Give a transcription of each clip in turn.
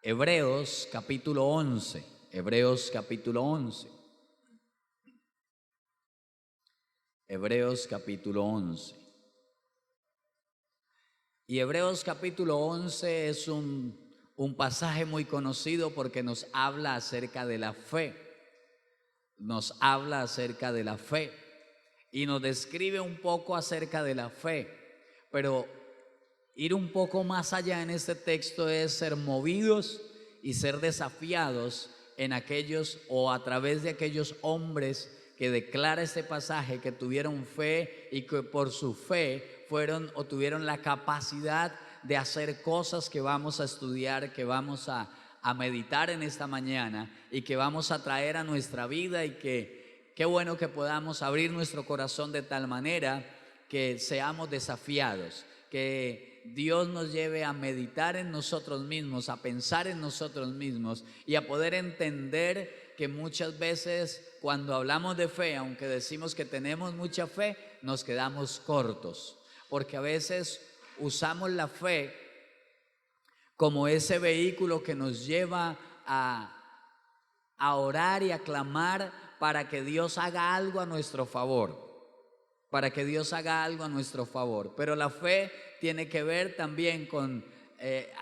Hebreos capítulo 11. Hebreos capítulo 11. Hebreos capítulo 11. Y Hebreos capítulo 11 es un pasaje muy conocido porque nos habla acerca de la fe. Nos habla acerca de la fe y nos describe un poco acerca de la fe. Pero ir un poco más allá en este texto es ser movidos y ser desafiados en aquellos o a través de aquellos hombres que declara este pasaje que tuvieron fe y que por su fe fueron o tuvieron la capacidad de hacer cosas que vamos a estudiar, que vamos a meditar en esta mañana y que vamos a traer a nuestra vida, y que qué bueno que podamos abrir nuestro corazón de tal manera que seamos desafiados, que Dios nos lleve a meditar en nosotros mismos, a pensar en nosotros mismos y a poder entender que muchas veces cuando hablamos de fe, aunque decimos que tenemos mucha fe, nos quedamos cortos, porque a veces usamos la fe como ese vehículo que nos lleva a orar y a clamar para que Dios haga algo a nuestro favor, para que Dios haga algo a nuestro favor. Pero la fe tiene que ver también con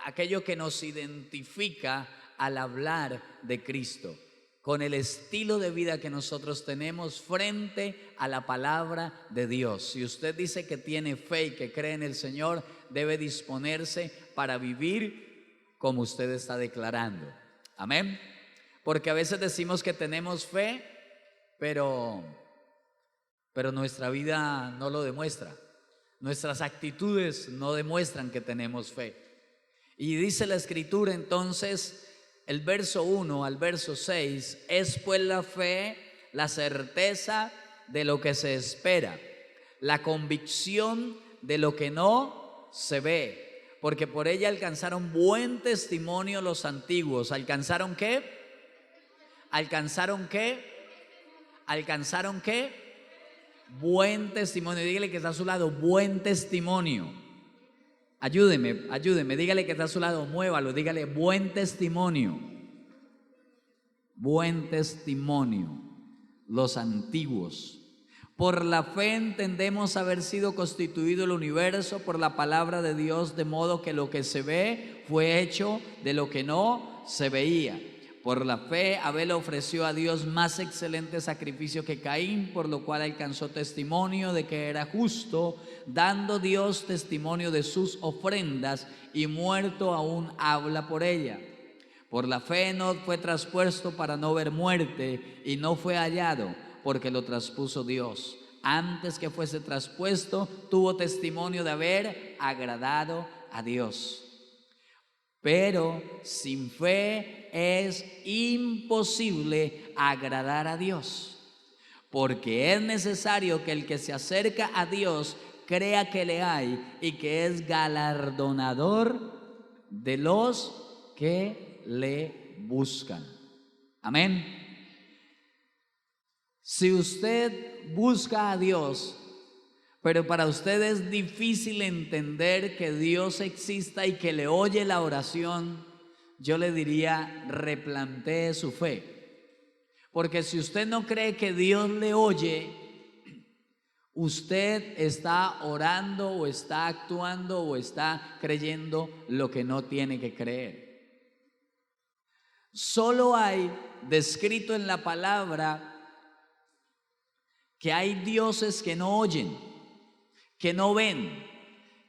aquello que nos identifica al hablar de Cristo, con el estilo de vida que nosotros tenemos frente a la palabra de Dios. Si usted dice que tiene fe y que cree en el Señor, debe disponerse para vivir como usted está declarando. Amén. Porque a veces decimos que tenemos fe, pero nuestra vida no lo demuestra. Nuestras actitudes no demuestran que tenemos fe. Y dice la Escritura entonces, el verso 1 al verso 6, es pues la fe la certeza de lo que se espera, la convicción de lo que no se ve, porque por ella alcanzaron buen testimonio los antiguos. ¿Alcanzaron qué? ¿Alcanzaron qué? ¿Alcanzaron qué? Buen testimonio. Dígale que está a su lado, buen testimonio. Ayúdeme, dígale que está a su lado, muévalo, dígale buen testimonio. Buen testimonio, los antiguos. Por la fe entendemos haber sido constituido el universo por la palabra de Dios, de modo que lo que se ve fue hecho de lo que no se veía. Por la fe Abel ofreció a Dios más excelente sacrificio que Caín, por lo cual alcanzó testimonio de que era justo, dando Dios testimonio de sus ofrendas, y muerto aún habla por ella. Por la fe Enoc fue traspuesto para no ver muerte, y no fue hallado, porque lo traspuso Dios. Antes que fuese traspuesto, tuvo testimonio de haber agradado a Dios. Pero sin fe es imposible agradar a Dios, porque es necesario que el que se acerca a Dios crea que le hay y que es galardonador de los que le buscan. Amén. Si usted busca a Dios, pero para usted es difícil entender que Dios exista y que le oye la oración, yo le diría, replantee su fe. Porque si usted no cree que Dios le oye, usted está orando o está actuando o está creyendo lo que no tiene que creer. Solo hay descrito en la palabra que hay dioses que no oyen, que no ven,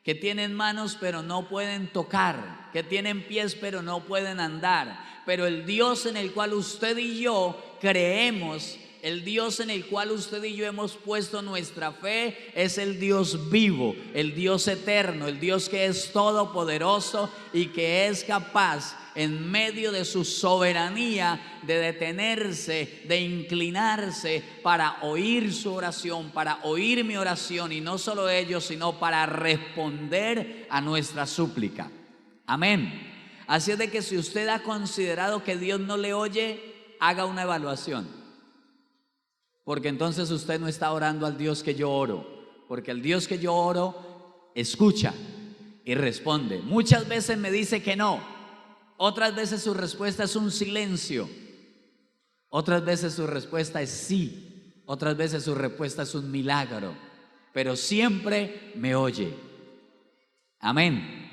que tienen manos pero no pueden tocar, que tienen pies pero no pueden andar. Pero el Dios en el cual usted y yo creemos, el Dios en el cual usted y yo hemos puesto nuestra fe, es el Dios vivo, el Dios eterno, el Dios que es todopoderoso y que es capaz en medio de su soberanía de detenerse, de inclinarse para oír su oración, para oír mi oración, y no solo ello, sino para responder a nuestra súplica. Amén. Así es de que si usted ha considerado que Dios no le oye, haga una evaluación, porque entonces usted no está orando al Dios que yo oro, porque el Dios que yo oro escucha y responde. Muchas veces me dice que no, Otras veces su respuesta es un silencio. Otras veces su respuesta es sí. Otras veces su respuesta es un milagro. Pero siempre me oye. Amén.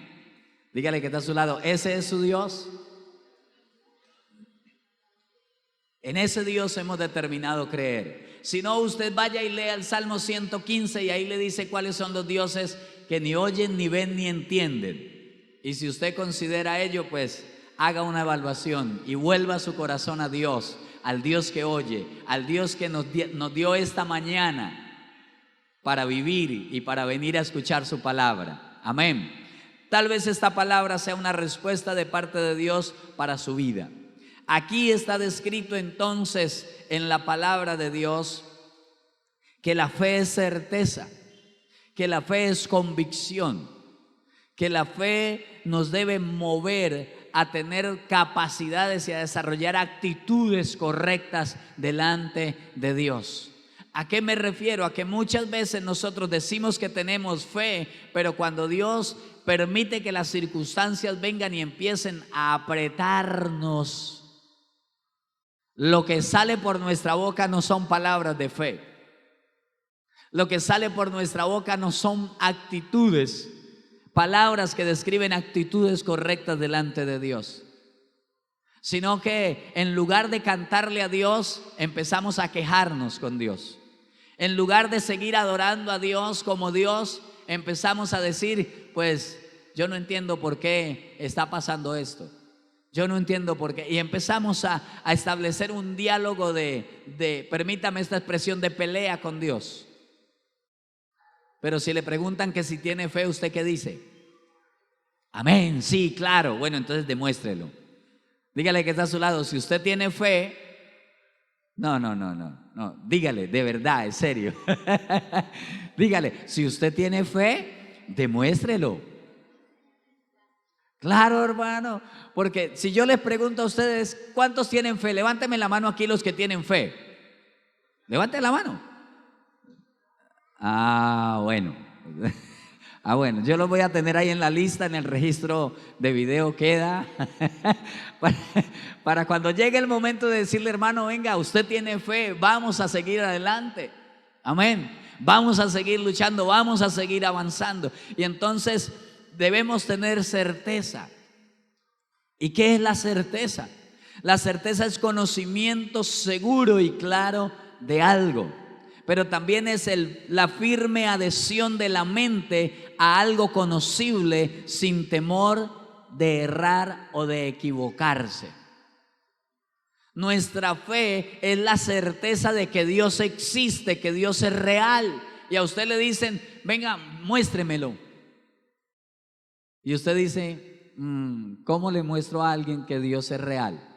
Dígale que está a su lado, ese es su Dios. En ese Dios hemos determinado creer. Si no, usted vaya y lea el Salmo 115 y ahí le dice cuáles son los dioses que ni oyen, ni ven, ni entienden. Y si usted considera ello, pues haga una evaluación y vuelva su corazón a Dios, al Dios que oye, al Dios que nos dio esta mañana para vivir y para venir a escuchar su palabra. Amén. Tal vez esta palabra sea una respuesta de parte de Dios para su vida. Aquí está descrito entonces en la palabra de Dios que la fe es certeza, que la fe es convicción, que la fe nos debe mover a tener capacidades y a desarrollar actitudes correctas delante de Dios. ¿A qué me refiero? A que muchas veces nosotros decimos que tenemos fe, pero cuando Dios permite que las circunstancias vengan y empiecen a apretarnos, lo que sale por nuestra boca no son palabras de fe. Lo que sale por nuestra boca no son actitudes, palabras que describen actitudes correctas delante de Dios, sino que en lugar de cantarle a Dios, empezamos a quejarnos con Dios. En lugar de seguir adorando a Dios como Dios, empezamos a decir, pues yo no entiendo por qué está pasando esto. Yo no entiendo por qué. Y empezamos a establecer un diálogo permítame esta expresión, de pelea con Dios. Pero si le preguntan que si tiene fe, ¿usted qué dice? Amén, sí, claro. Bueno, entonces demuéstrelo. Dígale que está a su lado, si usted tiene fe, no, dígale, de verdad, en serio. Dígale, si usted tiene fe, demuéstrelo. Claro, hermano, porque si yo les pregunto a ustedes, ¿cuántos tienen fe? Levánteme la mano aquí los que tienen fe. Levante la mano. Bueno. Bueno, yo los voy a tener ahí en la lista, en el registro de video queda. Para cuando llegue el momento de decirle, hermano, venga, usted tiene fe, vamos a seguir adelante. Amén. Vamos a seguir luchando, vamos a seguir avanzando. Y entonces debemos tener certeza. ¿Y qué es la certeza? La certeza es conocimiento seguro y claro de algo, pero también es la firme adhesión de la mente a algo conocible sin temor de errar o de equivocarse. Nuestra fe es la certeza de que Dios existe, que Dios es real. Y a usted le dicen, venga, muéstremelo. Y usted dice, ¿cómo le muestro a alguien que Dios es real?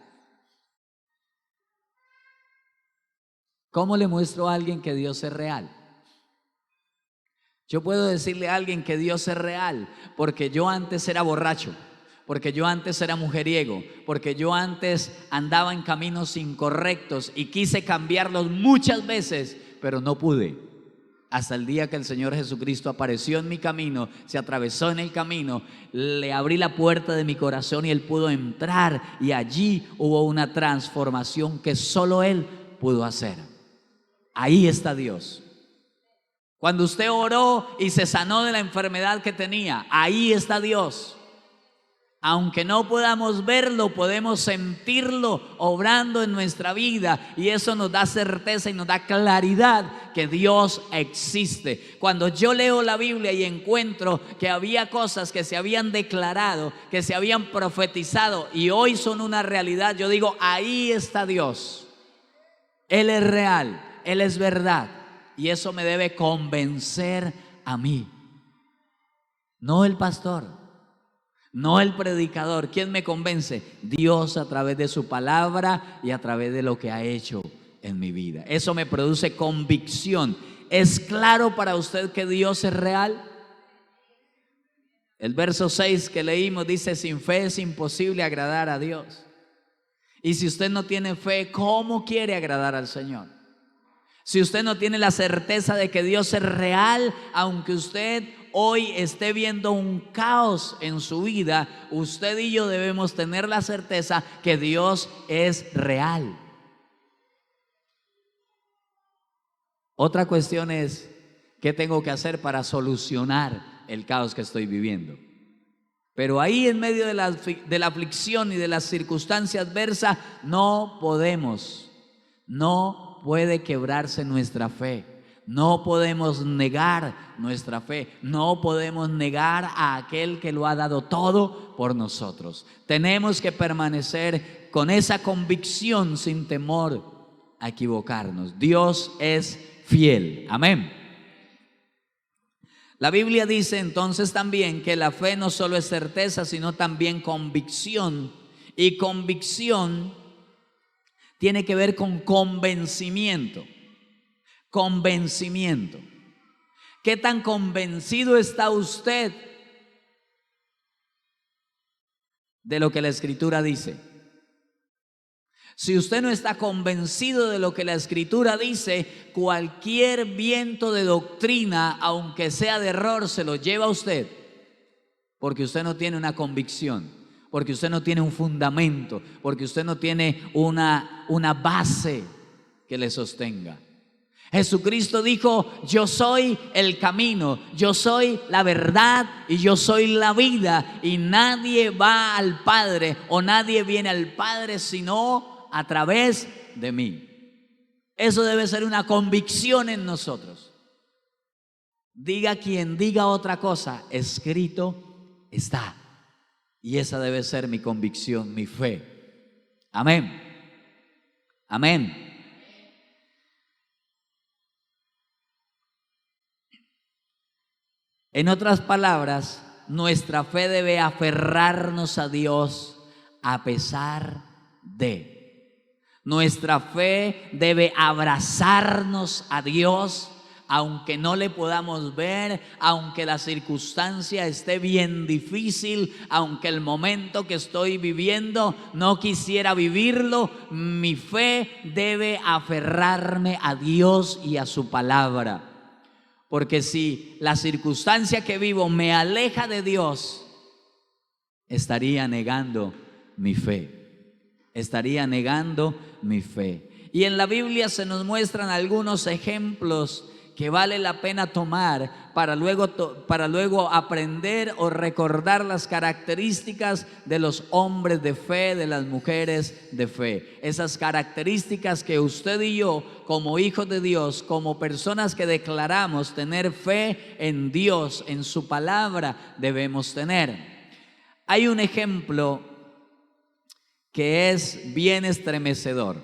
¿Cómo le muestro a alguien que Dios es real? Yo puedo decirle a alguien que Dios es real porque yo antes era borracho, porque yo antes era mujeriego, porque yo antes andaba en caminos incorrectos y quise cambiarlos muchas veces, pero no pude. Hasta el día que el Señor Jesucristo apareció en mi camino, se atravesó en el camino, le abrí la puerta de mi corazón y Él pudo entrar, y allí hubo una transformación que solo Él pudo hacer. Ahí está Dios. Cuando usted oró y se sanó de la enfermedad que tenía, ahí está Dios. Aunque no podamos verlo, podemos sentirlo obrando en nuestra vida, y eso nos da certeza y nos da claridad que Dios existe. Cuando yo leo la Biblia y encuentro que había cosas que se habían declarado, que se habían profetizado y hoy son una realidad, yo digo, ahí está Dios. Él es real, Él es verdad, y eso me debe convencer a mí, no el pastor, no el predicador. ¿Quién me convence? Dios, a través de su palabra y a través de lo que ha hecho en mi vida. Eso me produce convicción. ¿Es claro para usted que Dios es real? El verso 6 que leímos dice, sin fe es imposible agradar a Dios. Y si usted no tiene fe, ¿cómo quiere agradar al Señor? Si usted no tiene la certeza de que Dios es real, aunque usted hoy esté viendo un caos en su vida, usted y yo debemos tener la certeza que Dios es real. Otra cuestión es, ¿qué tengo que hacer para solucionar el caos que estoy viviendo? Pero ahí en medio de la aflicción y de las circunstancias adversas, no puede quebrarse nuestra fe. No podemos negar nuestra fe. No podemos negar a aquel que lo ha dado todo por nosotros. Tenemos que permanecer con esa convicción sin temor a equivocarnos. Dios es fiel. Amén. La Biblia dice entonces también que la fe no solo es certeza, sino también convicción. Y convicción tiene que ver con convencimiento. Convencimiento. ¿Qué tan convencido está usted de lo que la Escritura dice? Si usted no está convencido de lo que la Escritura dice, cualquier viento de doctrina, aunque sea de error, se lo lleva a usted, porque usted no tiene una convicción, porque usted no tiene un fundamento, porque usted no tiene una base que le sostenga. Jesucristo dijo: yo soy el camino, yo soy la verdad y yo soy la vida, y nadie va al Padre o nadie viene al Padre sino a través de mí. Eso debe ser una convicción en nosotros. Diga quien diga otra cosa, escrito está. Y esa debe ser mi convicción, mi fe. Amén. Amén. En otras palabras, nuestra fe debe aferrarnos a Dios a pesar de. Nuestra fe debe abrazarnos a Dios, aunque no le podamos ver, aunque la circunstancia esté bien difícil, aunque el momento que estoy viviendo no quisiera vivirlo. Mi fe debe aferrarme a Dios y a su palabra. Porque si la circunstancia que vivo me aleja de Dios, estaría negando mi fe. Estaría negando mi fe. Y en la Biblia se nos muestran algunos ejemplos que vale la pena tomar para luego aprender o recordar las características de los hombres de fe, de las mujeres de fe. Esas características que usted y yo, como hijos de Dios, como personas que declaramos tener fe en Dios, en su palabra, debemos tener. Hay un ejemplo que es bien estremecedor.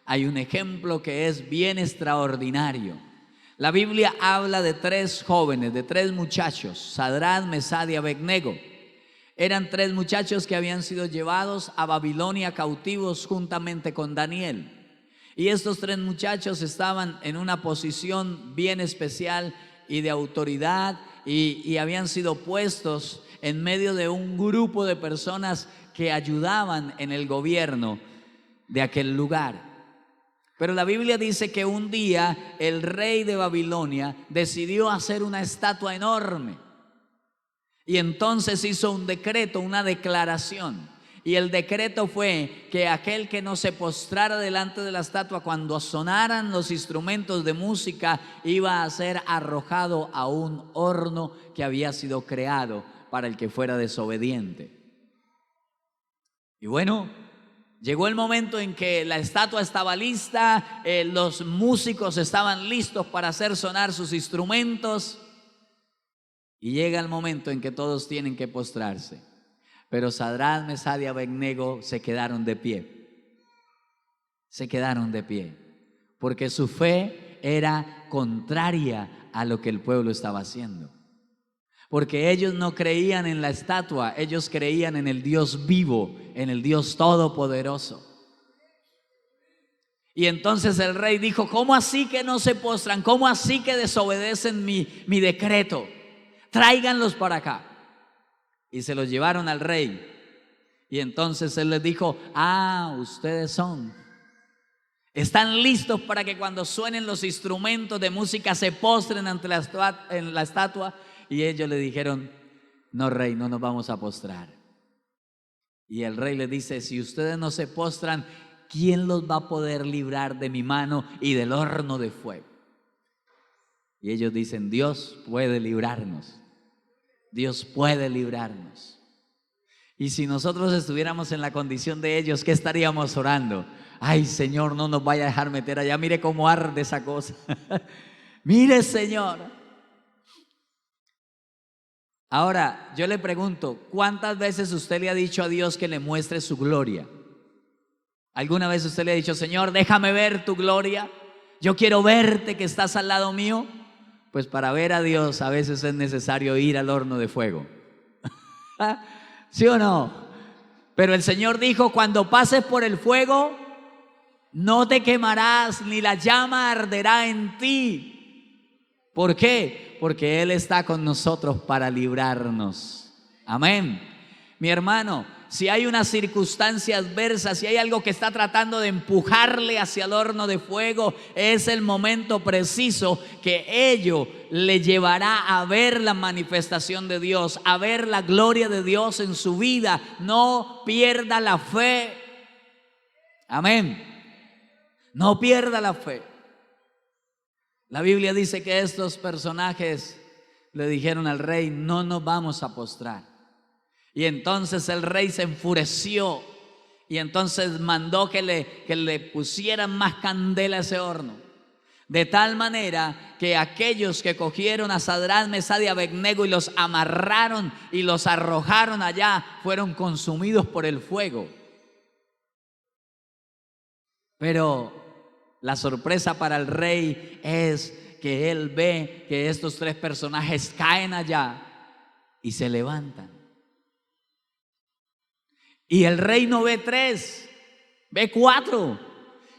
Hay un ejemplo que es bien extraordinario. La Biblia habla de 3 jóvenes, de 3 muchachos, Sadrach, Mesach y Abednego. Eran 3 muchachos que habían sido llevados a Babilonia cautivos juntamente con Daniel. Y estos 3 muchachos estaban en una posición bien especial y de autoridad, y habían sido puestos en medio de un grupo de personas que ayudaban en el gobierno de aquel lugar. Pero la Biblia dice que un día el rey de Babilonia decidió hacer una estatua enorme, y entonces hizo un decreto, una declaración. Y el decreto fue que aquel que no se postrara delante de la estatua cuando sonaran los instrumentos de música iba a ser arrojado a un horno que había sido creado para el que fuera desobediente. Y bueno, llegó el momento en que la estatua estaba lista, los músicos estaban listos para hacer sonar sus instrumentos, y llega el momento en que todos tienen que postrarse. Pero Sadrach, Mesach y Abednego se quedaron de pie. Se quedaron de pie, porque su fe era contraria a lo que el pueblo estaba haciendo. Porque ellos no creían en la estatua, ellos creían en el Dios vivo, en el Dios todopoderoso. Y entonces el rey dijo: ¿cómo así que no se postran? ¿Cómo así que desobedecen mi decreto? Tráiganlos para acá. Y se los llevaron al rey. Y entonces él les dijo: ustedes están listos para que cuando suenen los instrumentos de música se postren ante la estatua. Y ellos le dijeron: no, rey, no nos vamos a postrar. Y el rey les dice: si ustedes no se postran, ¿quién los va a poder librar de mi mano y del horno de fuego? Y ellos dicen: Dios puede librarnos. Dios puede librarnos. Y si nosotros estuviéramos en la condición de ellos, ¿qué estaríamos orando? Ay, Señor, no nos vaya a dejar meter allá. Mire cómo arde esa cosa. Mire, Señor. Ahora, yo le pregunto, ¿cuántas veces usted le ha dicho a Dios que le muestre su gloria? ¿Alguna vez usted le ha dicho: Señor, déjame ver tu gloria? Yo quiero verte que estás al lado mío. Pues para ver a Dios a veces es necesario ir al horno de fuego. ¿Sí o no? Pero el Señor dijo: cuando pases por el fuego, no te quemarás, ni la llama arderá en ti. ¿Por qué? Porque Él está con nosotros para librarnos. Amén. Mi hermano, si hay una circunstancia adversa, si hay algo que está tratando de empujarle hacia el horno de fuego, es el momento preciso que ello le llevará a ver la manifestación de Dios, a ver la gloria de Dios en su vida. No pierda la fe. Amén. No pierda la fe. La Biblia dice que estos personajes le dijeron al rey: no nos vamos a postrar. Y entonces el rey se enfureció y entonces mandó que le pusieran más candela a ese horno. De tal manera que aquellos que cogieron a Sadrach, Mesach y Abednego y los amarraron y los arrojaron allá, fueron consumidos por el fuego. Pero la sorpresa para el rey es que él ve que estos tres personajes caen allá y se levantan. Y el rey no ve tres, ve cuatro.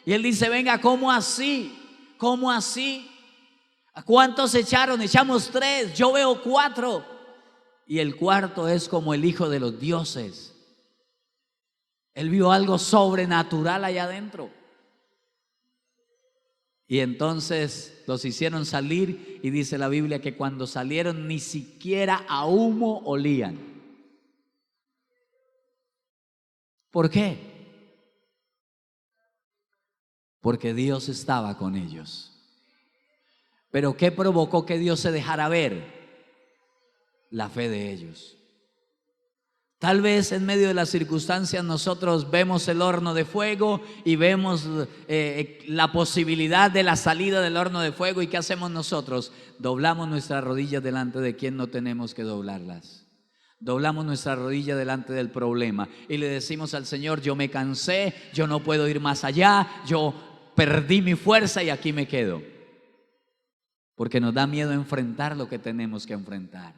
Y él dice: venga, ¿cómo así? ¿Cómo así? ¿A cuántos echaron? Echamos tres, yo veo cuatro. Y el cuarto es como el hijo de los dioses. Él vio algo sobrenatural allá adentro. Y entonces los hicieron salir y dice la Biblia que cuando salieron ni siquiera a humo olían. ¿Por qué? Porque Dios estaba con ellos. ¿Pero qué provocó que Dios se dejara ver? La fe de ellos. Tal vez en medio de las circunstancias nosotros vemos el horno de fuego y vemos la posibilidad de la salida del horno de fuego. ¿Y qué hacemos nosotros? Doblamos nuestras rodillas delante de quien no tenemos que doblarlas. Doblamos nuestra rodilla delante del problema y le decimos al Señor: yo me cansé, yo no puedo ir más allá, yo perdí mi fuerza y aquí me quedo. Porque nos da miedo enfrentar lo que tenemos que enfrentar.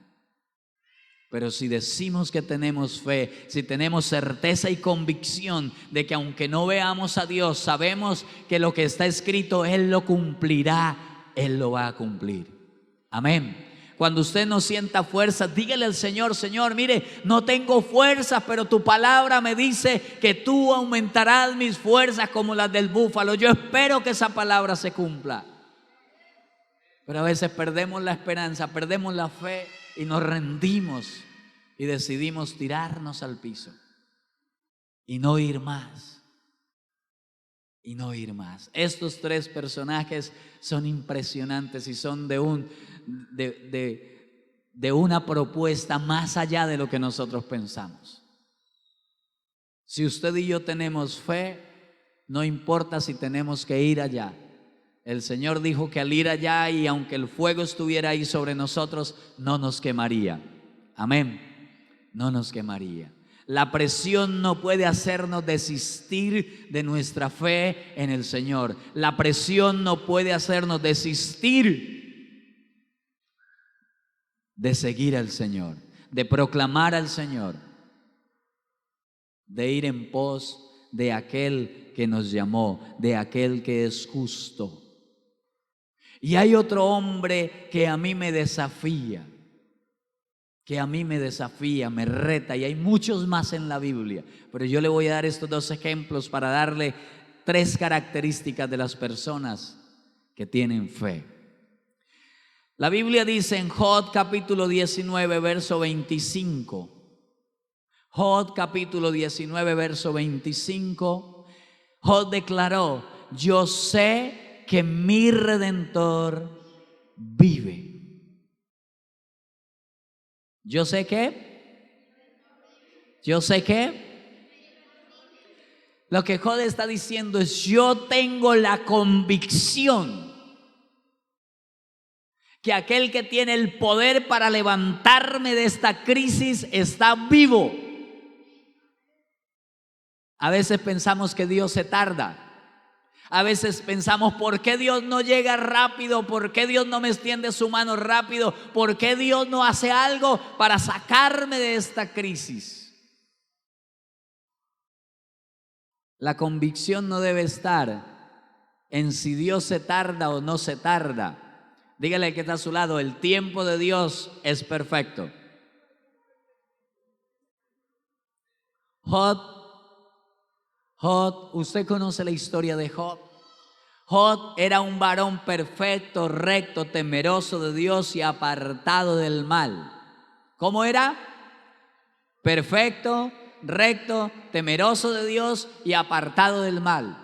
Pero si decimos que tenemos fe, si tenemos certeza y convicción de que aunque no veamos a Dios, sabemos que lo que está escrito Él lo cumplirá, Él lo va a cumplir. Amén. Cuando usted no sienta fuerzas, dígale al Señor: Señor, mire, no tengo fuerzas, pero tu palabra me dice que tú aumentarás mis fuerzas como las del búfalo. Yo espero que esa palabra se cumpla. Pero a veces perdemos la esperanza, perdemos la fe y nos rendimos y decidimos tirarnos al piso y no ir más. Y no ir más. Estos tres personajes son impresionantes y son de una propuesta más allá de lo que nosotros pensamos. Si usted y yo tenemos fe, no importa si tenemos que ir allá. El Señor dijo que al ir allá, y aunque el fuego estuviera ahí sobre nosotros, no nos quemaría. Amén. No nos quemaría. La presión no puede hacernos desistir de nuestra fe en el Señor. La presión no puede hacernos desistir de seguir al Señor, de proclamar al Señor, de ir en pos de aquel que nos llamó, de aquel que es justo. Y hay otro hombre que a mí me desafía, me reta, y hay muchos más en la Biblia, pero yo le voy a dar estos dos ejemplos para darle tres características de las personas que tienen fe. La Biblia dice en Job capítulo 19, verso 25. Job capítulo 19, verso 25. Job declaró: yo sé que mi Redentor vive. ¿Yo sé qué? ¿Yo sé qué? Lo que Job está diciendo es: yo tengo la convicción que aquel que tiene el poder para levantarme de esta crisis está vivo. A veces pensamos que Dios se tarda. A veces pensamos: ¿por qué Dios no llega rápido? ¿Por qué Dios no me extiende su mano rápido? ¿Por qué Dios no hace algo para sacarme de esta crisis? La convicción no debe estar en si Dios se tarda o no se tarda. Dígale al que está a su lado: el tiempo de Dios es perfecto. Job, usted conoce la historia de Job. Job era un varón perfecto, recto, temeroso de Dios y apartado del mal. ¿Cómo era? Perfecto, recto, temeroso de Dios y apartado del mal.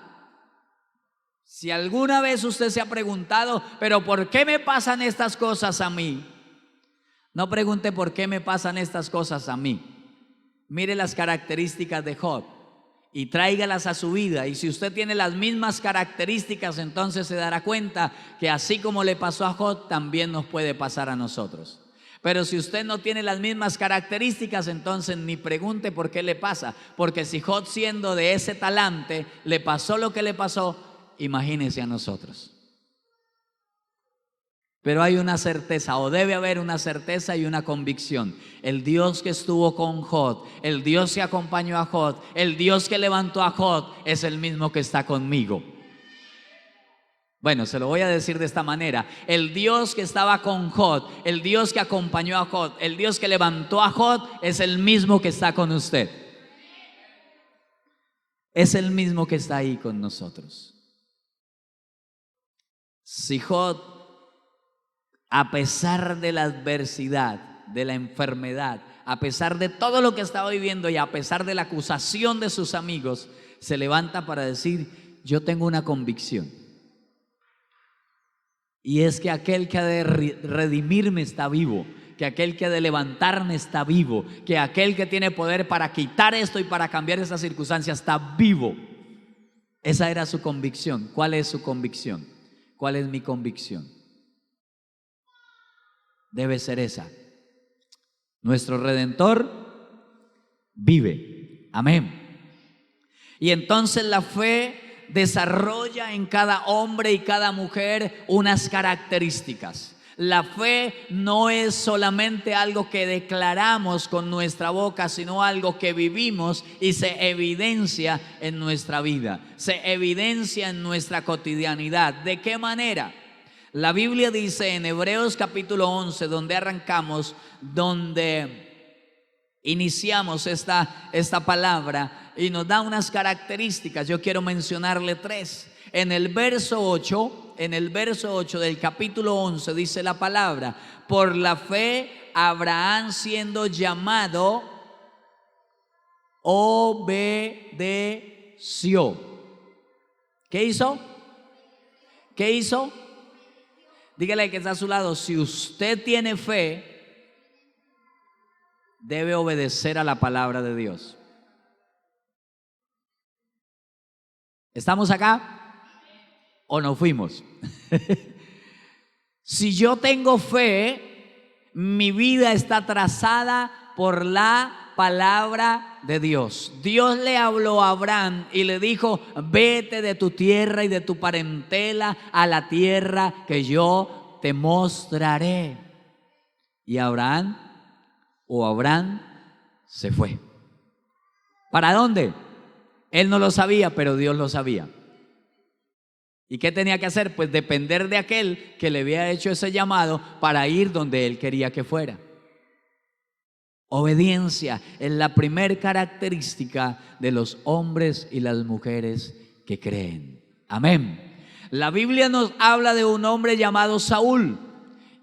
Si alguna vez usted se ha preguntado: ¿pero por qué me pasan estas cosas a mí? No pregunte: ¿por qué me pasan estas cosas a mí? Mire las características de Job y tráigalas a su vida. Y si usted tiene las mismas características, entonces se dará cuenta que así como le pasó a Job, también nos puede pasar a nosotros. Pero si usted no tiene las mismas características, entonces ni pregunte por qué le pasa. Porque si Job, siendo de ese talante, le pasó lo que le pasó, imagínese a nosotros. Pero hay una certeza, o debe haber una certeza y una convicción: el Dios que estuvo con Job, el Dios que acompañó a Job, el Dios que levantó a Job, es el mismo que está conmigo. Bueno, se lo voy a decir de esta manera: el Dios que estaba con Job, el Dios que acompañó a Job, el Dios que levantó a Job, es el mismo que está con usted. Es el mismo que está ahí con nosotros. Si Job, a pesar de la adversidad, de la enfermedad, a pesar de todo lo que estaba viviendo y a pesar de la acusación de sus amigos, se levanta para decir: yo tengo una convicción, y es que aquel que ha de redimirme está vivo, que aquel que ha de levantarme está vivo, que aquel que tiene poder para quitar esto y para cambiar esta circunstancia está vivo. Esa era su convicción. ¿Cuál es su convicción? ¿Cuál es mi convicción? Debe ser esa: nuestro Redentor vive. Amén. Y entonces la fe desarrolla en cada hombre y cada mujer unas características. La fe no es solamente algo que declaramos con nuestra boca, sino algo que vivimos y se evidencia en nuestra vida, se evidencia en nuestra cotidianidad. ¿De qué manera? La Biblia dice en Hebreos capítulo 11, donde arrancamos, donde iniciamos esta palabra, y nos da unas características. Yo quiero mencionarle tres. En el verso 8 del capítulo 11 dice la palabra: por la fe Abraham, siendo llamado, obedeció. ¿Qué hizo? ¿Qué hizo? Dígale al que está a su lado: si usted tiene fe, debe obedecer a la palabra de Dios. ¿Estamos acá? ¿O nos fuimos? Si yo tengo fe, mi vida está trazada por la palabra de Dios. Dios le habló a Abraham y le dijo: vete de tu tierra y de tu parentela a la tierra que yo te mostraré. Y Abraham se fue. ¿Para dónde? Él no lo sabía, pero Dios lo sabía. ¿Y qué tenía que hacer? Pues depender de aquel que le había hecho ese llamado para ir donde él quería que fuera. Obediencia es la primer característica de los hombres y las mujeres que creen. Amén. La Biblia nos habla de un hombre llamado Saúl.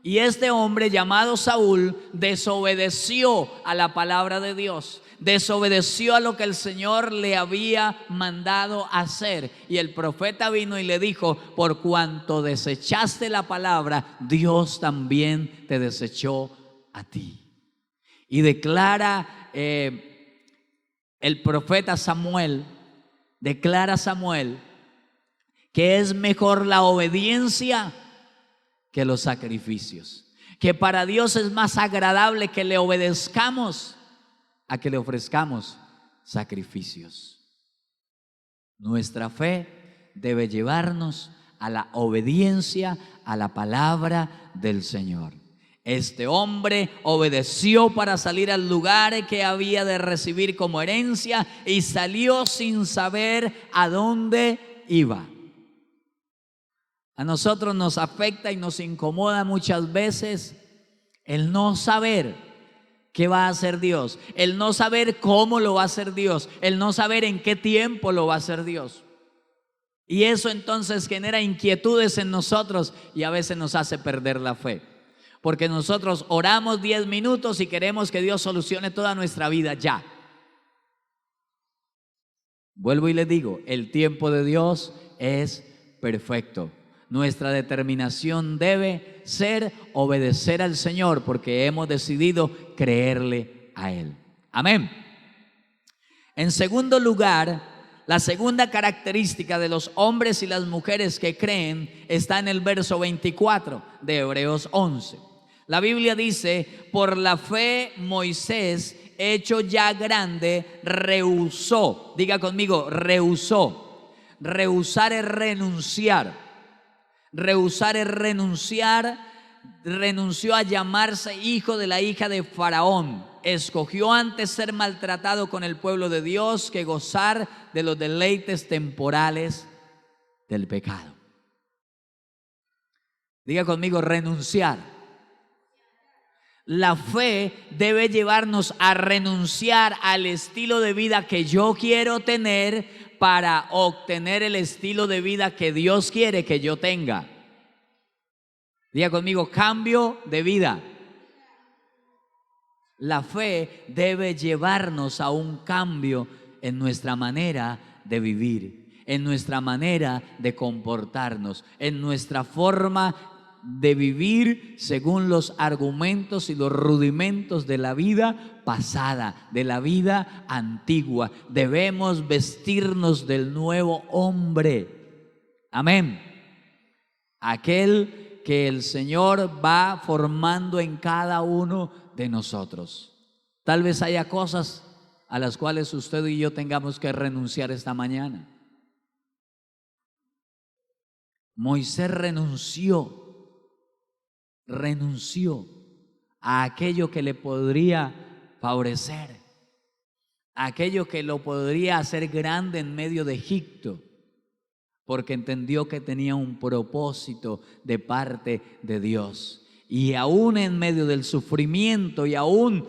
Y este hombre llamado Saúl desobedeció a la palabra de Dios, desobedeció a lo que el Señor le había mandado hacer. Y el profeta vino y le dijo: por cuanto desechaste la palabra, Dios también te desechó a ti. Y declara el profeta Samuel, declara Samuel que es mejor la obediencia que los sacrificios, que para Dios es más agradable que le obedezcamos a que le ofrezcamos sacrificios. Nuestra fe debe llevarnos a la obediencia a la palabra del Señor. Este hombre obedeció para salir al lugar que había de recibir como herencia y salió sin saber a dónde iba. A nosotros nos afecta y nos incomoda muchas veces el no saber qué va a hacer Dios, el no saber cómo lo va a hacer Dios, el no saber en qué tiempo lo va a hacer Dios. Y eso entonces genera inquietudes en nosotros y a veces nos hace perder la fe. Porque nosotros oramos 10 minutos y queremos que Dios solucione toda nuestra vida ya. Vuelvo y les digo, el tiempo de Dios es perfecto. Nuestra determinación debe ser obedecer al Señor porque hemos decidido creerle a Él. Amén. En segundo lugar, la segunda característica de los hombres y las mujeres que creen está en el verso 24 de Hebreos 11. La Biblia dice: por la fe Moisés, hecho ya grande, rehusó. Diga conmigo, rehusó. Rehusar es renunciar. Rehusar es renunciar. Renunció a llamarse hijo de la hija de Faraón. Escogió antes ser maltratado con el pueblo de Dios que gozar de los deleites temporales del pecado. Diga conmigo, renunciar. La fe debe llevarnos a renunciar al estilo de vida que yo quiero tener para obtener el estilo de vida que Dios quiere que yo tenga. Diga conmigo, cambio de vida. La fe debe llevarnos a un cambio en nuestra manera de vivir, en nuestra manera de comportarnos, en nuestra forma de vivir según los argumentos y los rudimentos de la vida pasada, de la vida antigua. Debemos vestirnos del nuevo hombre. Amén. Aquel que el Señor va formando en cada uno de nosotros. Tal vez haya cosas a las cuales usted y yo tengamos que renunciar esta mañana. Moisés renunció a aquello que le podría favorecer, a aquello que lo podría hacer grande en medio de Egipto, porque entendió que tenía un propósito de parte de Dios. Y aún en medio del sufrimiento y aún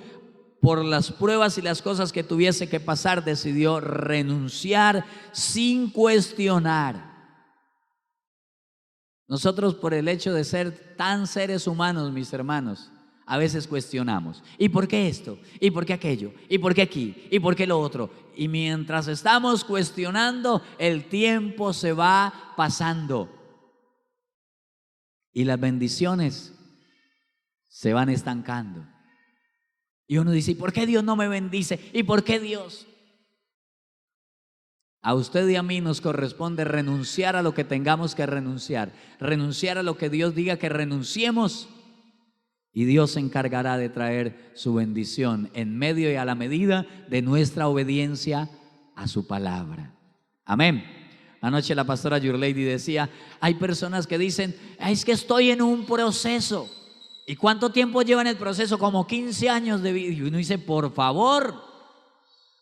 por las pruebas y las cosas que tuviese que pasar, decidió renunciar sin cuestionar. Nosotros, por el hecho de ser tan seres humanos, mis hermanos, a veces cuestionamos. ¿Y por qué esto? ¿Y por qué aquello? ¿Y por qué aquí? ¿Y por qué lo otro? Y mientras estamos cuestionando, el tiempo se va pasando. Y las bendiciones se van estancando. Y uno dice: ¿y por qué Dios no me bendice? ¿Y por qué Dios? A usted y a mí nos corresponde renunciar a lo que tengamos que renunciar, renunciar a lo que Dios diga que renunciemos, y Dios se encargará de traer su bendición en medio y a la medida de nuestra obediencia a su palabra. Amén. Anoche la pastora Yurlady decía: hay personas que dicen: es que estoy en un proceso. ¿Y cuánto tiempo lleva en el proceso? Como 15 años de vida. Y uno dice: por favor,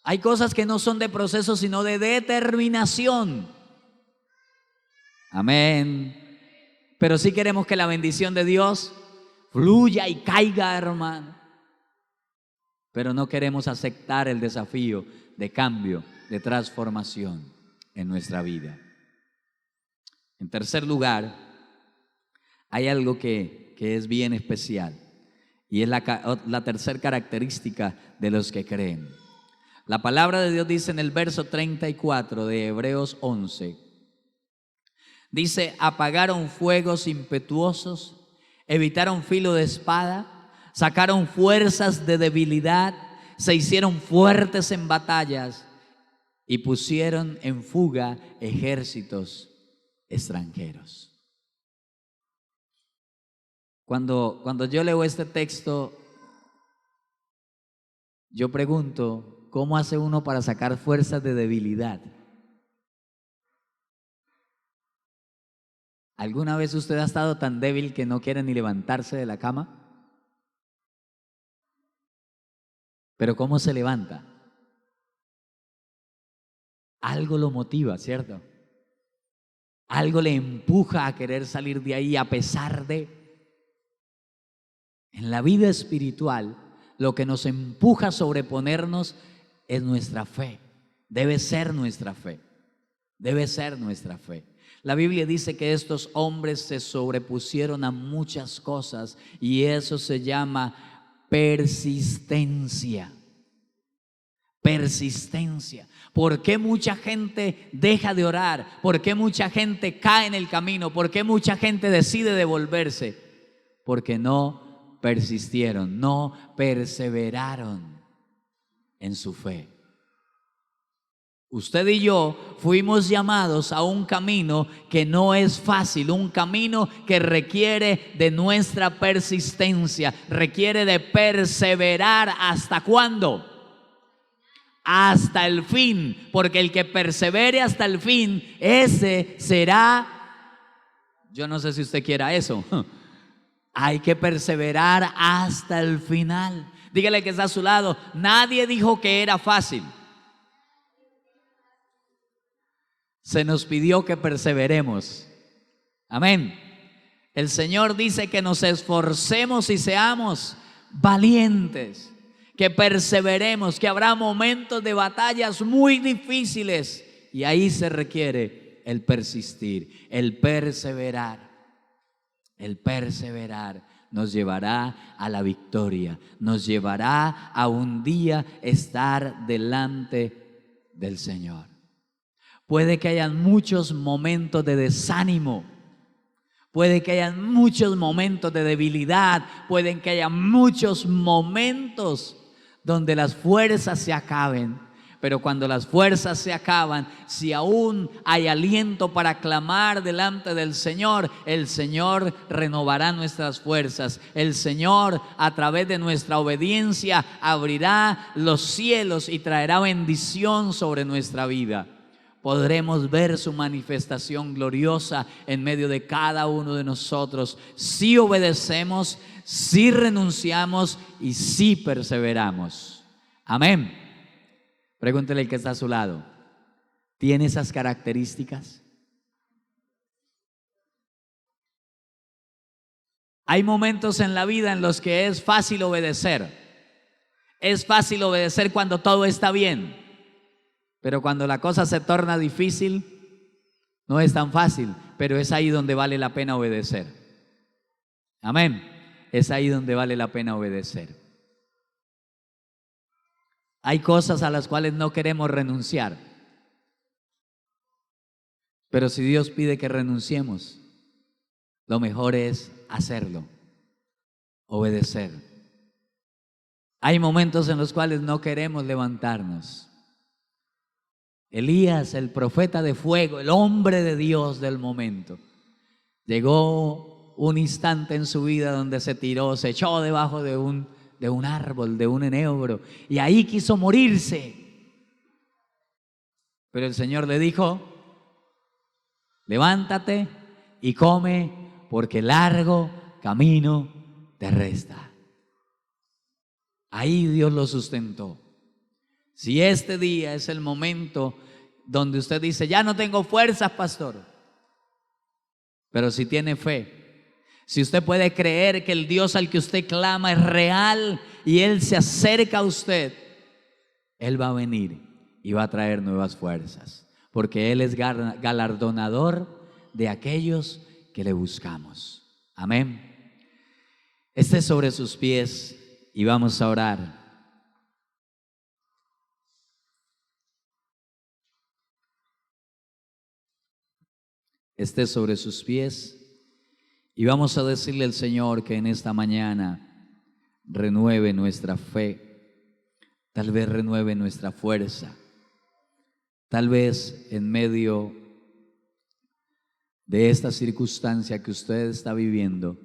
hay cosas que no son de proceso, sino de determinación. Amén. Pero sí queremos que la bendición de Dios fluya y caiga, hermano. Pero no queremos aceptar el desafío de cambio, de transformación en nuestra vida. En tercer lugar, hay algo que que es bien especial. Y es la tercera característica de los que creen. La palabra de Dios dice en el verso 34 de Hebreos 11, dice: apagaron fuegos impetuosos, evitaron filo de espada, sacaron fuerzas de debilidad, se hicieron fuertes en batallas y pusieron en fuga ejércitos extranjeros. Cuando yo leo este texto, yo pregunto, ¿cómo hace uno para sacar fuerzas de debilidad? ¿Alguna vez usted ha estado tan débil que no quiere ni levantarse de la cama? Pero ¿cómo se levanta? Algo lo motiva, ¿cierto? Algo le empuja a querer salir de ahí a pesar de... En la vida espiritual, lo que nos empuja a sobreponernos es nuestra fe. Debe ser nuestra fe. Debe ser nuestra fe. La Biblia dice que estos hombres se sobrepusieron a muchas cosas y eso se llama persistencia. Persistencia. ¿Por qué mucha gente deja de orar? ¿Por qué mucha gente cae en el camino? ¿Por qué mucha gente decide devolverse? Porque no persistieron, no perseveraron en su fe. Usted y yo fuimos llamados a un camino que no es fácil, un camino que requiere de nuestra persistencia, requiere de perseverar. ¿Hasta cuándo? Hasta el fin, porque el que persevere hasta el fin, ese será, yo no sé si usted quiera eso. Hay que perseverar hasta el final. Dígale que está a su lado, nadie dijo que era fácil. Se nos pidió que perseveremos. Amén. El Señor dice que nos esforcemos y seamos valientes, que perseveremos, que habrá momentos de batallas muy difíciles y ahí se requiere el persistir, el perseverar. El perseverar nos llevará a la victoria, nos llevará a un día estar delante del Señor. Puede que haya muchos momentos de desánimo, puede que haya muchos momentos de debilidad, pueden que haya muchos momentos donde las fuerzas se acaben. Pero cuando las fuerzas se acaban, si aún hay aliento para clamar delante del Señor, el Señor renovará nuestras fuerzas. El Señor, a través de nuestra obediencia, abrirá los cielos y traerá bendición sobre nuestra vida. Podremos ver su manifestación gloriosa en medio de cada uno de nosotros si obedecemos, si renunciamos y si perseveramos. Amén. Pregúntele al que está a su lado, ¿tiene esas características? Hay momentos en la vida en los que es fácil obedecer. Es fácil obedecer cuando todo está bien, pero cuando la cosa se torna difícil, no es tan fácil, pero es ahí donde vale la pena obedecer. Amén. Es ahí donde vale la pena obedecer. Hay cosas a las cuales no queremos renunciar. Pero si Dios pide que renunciemos, lo mejor es hacerlo, obedecer. Hay momentos en los cuales no queremos levantarnos. Elías, el profeta de fuego, el hombre de Dios del momento, llegó un instante en su vida donde se tiró, se echó debajo de un árbol, de un enebro, y ahí quiso morirse. Pero el Señor le dijo: levántate y come, porque largo camino te resta. Ahí Dios lo sustentó. Si este día es el momento donde usted dice: ya no tengo fuerzas, pastor, pero si tiene fe, si usted puede creer que el Dios al que usted clama es real y Él se acerca a usted, Él va a venir y va a traer nuevas fuerzas, porque Él es galardonador de aquellos que le buscamos. Amén. Esté sobre sus pies y vamos a orar. Esté sobre sus pies y vamos a decirle al Señor que en esta mañana renueve nuestra fe, tal vez renueve nuestra fuerza, tal vez en medio de esta circunstancia que usted está viviendo,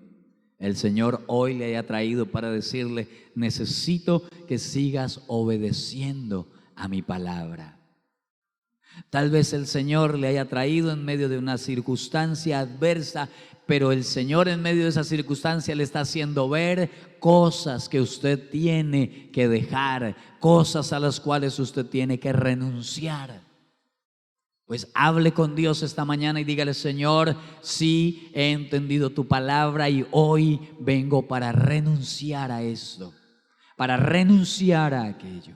el Señor hoy le haya traído para decirle: necesito que sigas obedeciendo a mi palabra. Tal vez el Señor le haya traído en medio de una circunstancia adversa, pero el Señor en medio de esa circunstancia le está haciendo ver cosas que usted tiene que dejar, cosas a las cuales usted tiene que renunciar. Pues hable con Dios esta mañana y dígale: Señor, sí he entendido tu palabra y hoy vengo para renunciar a esto, para renunciar a aquello.